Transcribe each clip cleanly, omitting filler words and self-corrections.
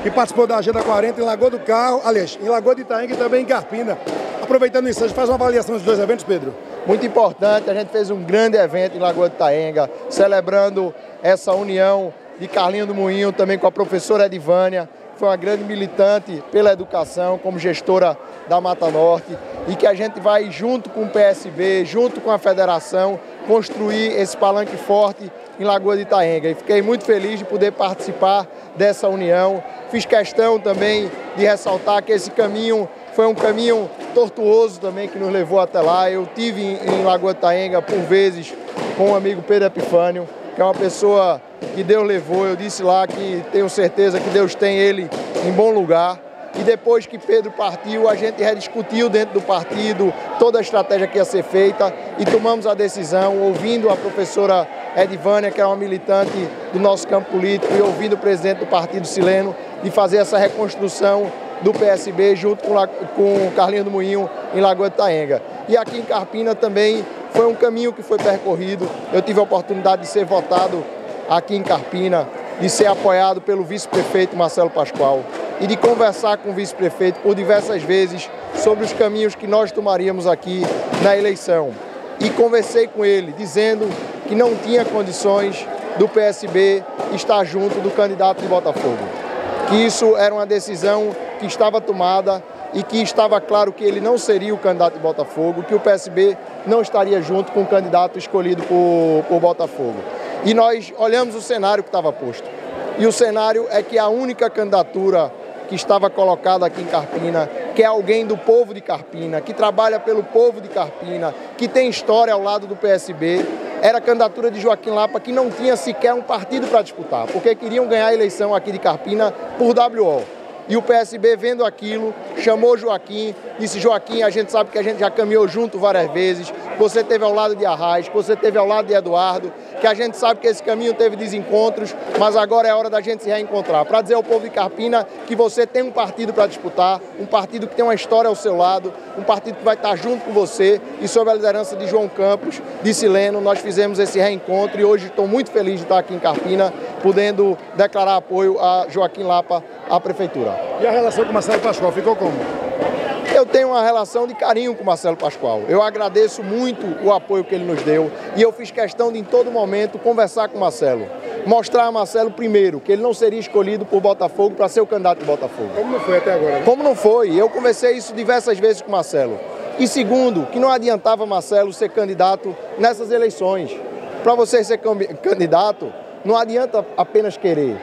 que participou da Agenda 40 em Lagoa do Carro, aliás, em Lagoa de Itaenga e também em Carpina. Aproveitando isso, a gente faz uma avaliação dos dois eventos, Pedro? Muito importante, a gente fez um grande evento em Lagoa de Itaenga, celebrando essa união de Carlinho do Moinho, também com a professora Edivânia, que foi uma grande militante pela educação, como gestora da Mata Norte, e que a gente vai, junto com o PSB, junto com a federação, construir esse palanque forte em Lagoa de Itaenga. E fiquei muito feliz de poder participar dessa união. Fiz questão também de ressaltar que esse caminho foi um caminho tortuoso também que nos levou até lá. Eu tive em Lagoa de Itaenga por vezes com o amigo Pedro Epifânio, que é uma pessoa que Deus levou. Eu disse lá que tenho certeza que Deus tem ele em bom lugar. E depois que Pedro partiu, a gente rediscutiu dentro do partido toda a estratégia que ia ser feita e tomamos a decisão, ouvindo a professora Edivânia, que era uma militante do nosso campo político, e ouvindo o presidente do partido Sileno, de fazer essa reconstrução do PSB junto com o Carlinho do Moinho em Lagoa de Itaenga. E aqui em Carpina também foi um caminho que foi percorrido. Eu tive a oportunidade de ser votado aqui em Carpina, de ser apoiado pelo vice-prefeito Marcelo Pascoal e de conversar com o vice-prefeito por diversas vezes sobre os caminhos que nós tomaríamos aqui na eleição. E conversei com ele, dizendo que não tinha condições do PSB estar junto do candidato de Botafogo. Que isso era uma decisão que estava tomada e que estava claro que ele não seria o candidato de Botafogo, que o PSB não estaria junto com o candidato escolhido por Botafogo. E nós olhamos o cenário que estava posto. E o cenário é que a única candidatura que estava colocada aqui em Carpina, que é alguém do povo de Carpina, que trabalha pelo povo de Carpina, que tem história ao lado do PSB, era a candidatura de Joaquim Lapa, que não tinha sequer um partido para disputar, porque queriam ganhar a eleição aqui de Carpina por WO. E o PSB, vendo aquilo, chamou Joaquim, disse: Joaquim, a gente sabe que a gente já caminhou junto várias vezes, você esteve ao lado de Arraes, você esteve ao lado de Eduardo, que a gente sabe que esse caminho teve desencontros, mas agora é hora da gente se reencontrar. Para dizer ao povo de Carpina que você tem um partido para disputar, um partido que tem uma história ao seu lado, um partido que vai estar junto com você, e sob a liderança de João Campos, de Sileno, nós fizemos esse reencontro e hoje estou muito feliz de estar aqui em Carpina, podendo declarar apoio a Joaquim Lapa à Prefeitura. E a relação com Marcelo Pascoal ficou como? Eu tenho uma relação de carinho com o Marcelo Pascoal. Eu agradeço muito o apoio que ele nos deu e eu fiz questão de, em todo momento, conversar com o Marcelo. Mostrar a Marcelo, primeiro, que ele não seria escolhido por Botafogo para ser o candidato de Botafogo. Como não foi até agora, né? Como não foi. Eu conversei isso diversas vezes com o Marcelo. E segundo, que não adiantava Marcelo ser candidato nessas eleições. Para você ser candidato, não adianta apenas querer.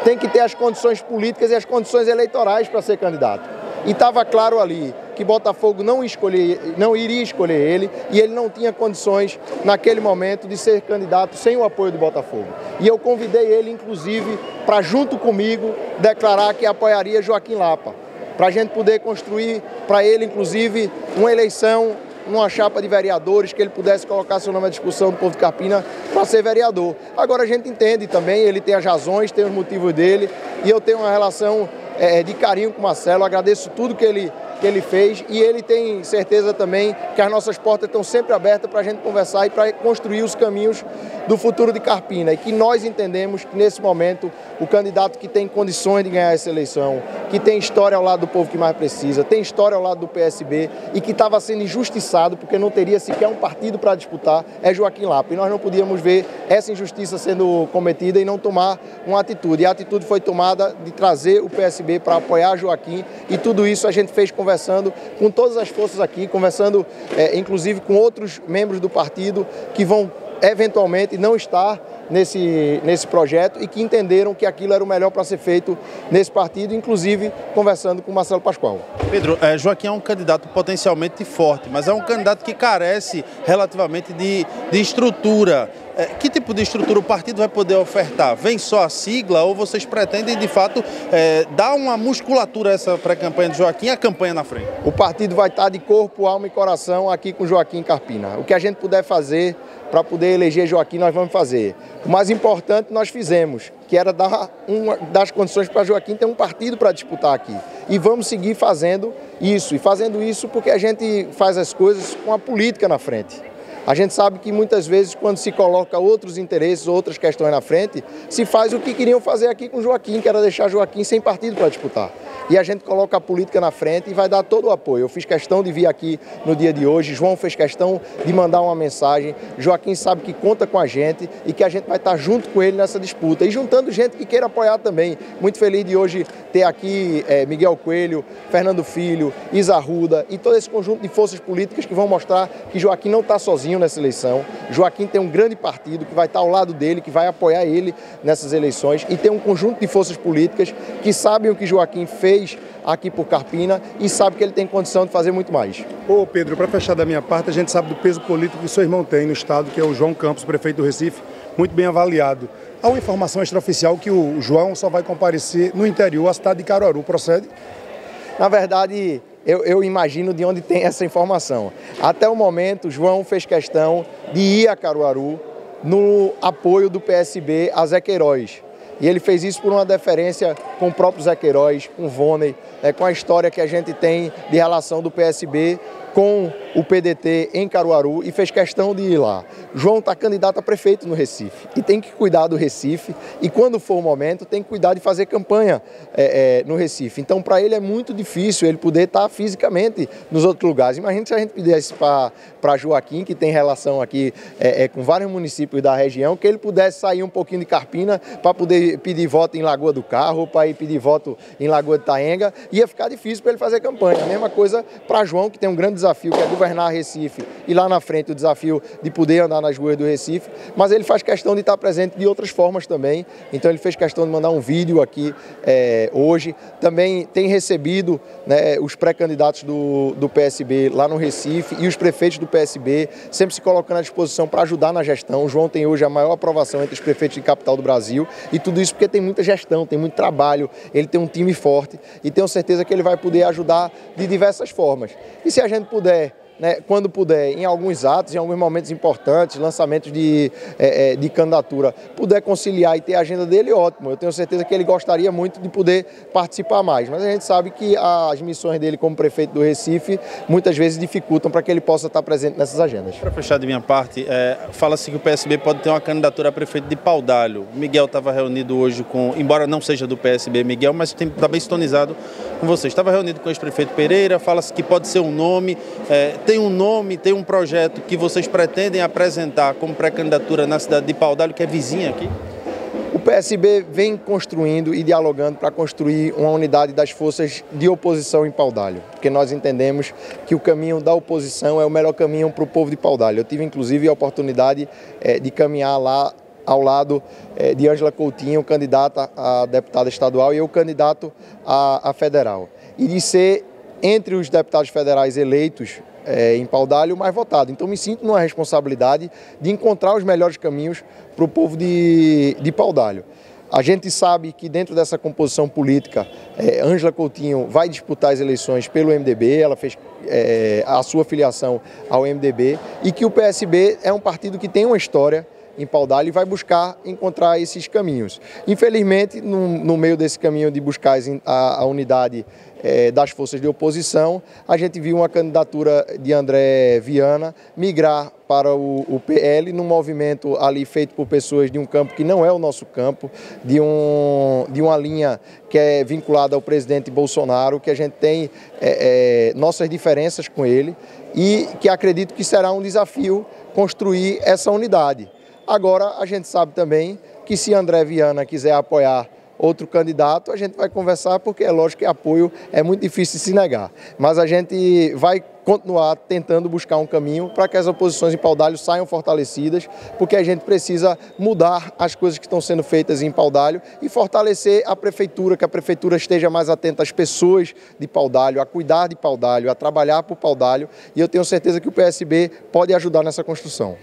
Tem que ter as condições políticas e as condições eleitorais para ser candidato. E estava claro ali que Botafogo não iria escolher ele e ele não tinha condições naquele momento de ser candidato sem o apoio do Botafogo. E eu convidei ele, inclusive, para junto comigo declarar que apoiaria Joaquim Lapa, para a gente poder construir para ele, inclusive, uma eleição, uma chapa de vereadores, que ele pudesse colocar seu nome à discussão do povo de Carpina para ser vereador. Agora a gente entende também, ele tem as razões, tem os motivos dele, e eu tenho uma relação de carinho com o Marcelo, agradeço tudo que ele fez e ele tem certeza também que as nossas portas estão sempre abertas para a gente conversar e para construir os caminhos do futuro de Carpina, e que nós entendemos que nesse momento o candidato que tem condições de ganhar essa eleição, que tem história ao lado do povo que mais precisa, tem história ao lado do PSB e que estava sendo injustiçado porque não teria sequer um partido para disputar, é Joaquim Lapa. E nós não podíamos ver essa injustiça sendo cometida e não tomar uma atitude. E a atitude foi tomada de trazer o PSB para apoiar Joaquim, e tudo isso a gente fez conversando com todas as forças aqui, conversando inclusive com outros membros do partido que vão eventualmente não estar nesse projeto e que entenderam que aquilo era o melhor para ser feito nesse partido, inclusive conversando com Marcelo Pascoal. Pedro, Joaquim é um candidato potencialmente forte, mas é um candidato que carece relativamente de estrutura. Que tipo de estrutura o partido vai poder ofertar? Vem só a sigla ou vocês pretendem, de fato, dar uma musculatura a essa pré-campanha de Joaquim e a campanha na frente? O partido vai estar de corpo, alma e coração aqui com Joaquim Carpina. O que a gente puder fazer para poder eleger Joaquim, nós vamos fazer. O mais importante nós fizemos, que era dar uma das condições para Joaquim ter um partido para disputar aqui. E vamos seguir fazendo isso. E fazendo isso porque a gente faz as coisas com a política na frente. A gente sabe que muitas vezes, quando se coloca outros interesses, outras questões na frente, se faz o que queriam fazer aqui com Joaquim, que era deixar Joaquim sem partido para disputar. E a gente coloca a política na frente e vai dar todo o apoio. Eu fiz questão de vir aqui no dia de hoje, João fez questão de mandar uma mensagem, Joaquim sabe que conta com a gente e que a gente vai estar junto com ele nessa disputa. E juntando gente que queira apoiar também. Muito feliz de hoje ter aqui Miguel Coelho, Fernando Filho, Isa Arruda e todo esse conjunto de forças políticas que vão mostrar que Joaquim não está sozinho nessa eleição. Joaquim tem um grande partido que vai estar ao lado dele, que vai apoiar ele nessas eleições e tem um conjunto de forças políticas que sabem o que Joaquim fez aqui por Carpina e sabe que ele tem condição de fazer muito mais. Ô Pedro, para fechar da minha parte, a gente sabe do peso político que seu irmão tem no estado, que é o João Campos, prefeito do Recife, muito bem avaliado. Há uma informação extraoficial que o João só vai comparecer no interior, a cidade de Caruaru, procede? Na verdade, eu imagino de onde tem essa informação. Até o momento, João fez questão de ir a Caruaru no apoio do PSB a Zé Queiroz. E ele fez isso por uma deferência com o próprio Zé Queiroz, com o Voney, com a história que a gente tem de relação do PSB com o PDT em Caruaru e fez questão de ir lá. João está candidato a prefeito no Recife e tem que cuidar do Recife e quando for o momento tem que cuidar de fazer campanha no Recife. Então para ele é muito difícil ele poder estar fisicamente nos outros lugares. Imagina se a gente pedisse para Joaquim, que tem relação aqui com vários municípios da região, que ele pudesse sair um pouquinho de Carpina para poder pedir voto em Lagoa do Carro, para ir pedir voto em Lagoa de Itaenga, ia ficar difícil para ele fazer campanha. A mesma coisa para João, que tem um grande desafio, que é governar Recife, e lá na frente o desafio de poder andar nas ruas do Recife, mas ele faz questão de estar presente de outras formas também, então ele fez questão de mandar um vídeo aqui hoje, também tem recebido, né, os pré-candidatos do PSB lá no Recife e os prefeitos do PSB, sempre se colocando à disposição para ajudar na gestão. O João tem hoje a maior aprovação entre os prefeitos de capital do Brasil, e tudo isso porque tem muita gestão, tem muito trabalho, ele tem um time forte, e tenho certeza que ele vai poder ajudar de diversas formas. E se a gente puder, né, quando puder, em alguns atos, em alguns momentos importantes, lançamentos de candidatura, puder conciliar e ter a agenda dele, ótimo. Eu tenho certeza que ele gostaria muito de poder participar mais, mas a gente sabe que as missões dele como prefeito do Recife muitas vezes dificultam para que ele possa estar presente nessas agendas. Para fechar de minha parte, fala-se que o PSB pode ter uma candidatura a prefeito de Paudalho. Miguel estava reunido hoje com, embora não seja do PSB, Miguel, mas está bem sintonizado com vocês. Estava reunido com o ex-prefeito Pereira, fala-se que pode ser um nome, tem um nome, tem um projeto que vocês pretendem apresentar como pré-candidatura na cidade de Paudalho, que é vizinha aqui? O PSB vem construindo e dialogando para construir uma unidade das forças de oposição em Paudalho, porque nós entendemos que o caminho da oposição é o melhor caminho para o povo de Paudalho. Eu tive inclusive a oportunidade de caminhar lá ao lado de Ângela Coutinho, candidata a deputada estadual, e eu candidato a federal. E de ser, entre os deputados federais eleitos em Paudalho, o mais votado. Então me sinto numa responsabilidade de encontrar os melhores caminhos para o povo de Paudalho. A gente sabe que dentro dessa composição política, Ângela Coutinho vai disputar as eleições pelo MDB, ela fez a sua filiação ao MDB, e que o PSB é um partido que tem uma história em Paudalho e vai buscar encontrar esses caminhos. Infelizmente, no meio desse caminho de buscar a unidade das forças de oposição, a gente viu uma candidatura de André Viana migrar para o PL, num movimento ali feito por pessoas de um campo que não é o nosso campo, de uma linha que é vinculada ao presidente Bolsonaro, que a gente tem nossas diferenças com ele e que acredito que será um desafio construir essa unidade. Agora, a gente sabe também que se André Viana quiser apoiar outro candidato, a gente vai conversar, porque é lógico que apoio é muito difícil de se negar. Mas a gente vai continuar tentando buscar um caminho para que as oposições em Paudalho saiam fortalecidas, porque a gente precisa mudar as coisas que estão sendo feitas em Paudalho e fortalecer a prefeitura, que a prefeitura esteja mais atenta às pessoas de Paudalho, a cuidar de Paudalho, a trabalhar por Paudalho, e eu tenho certeza que o PSB pode ajudar nessa construção.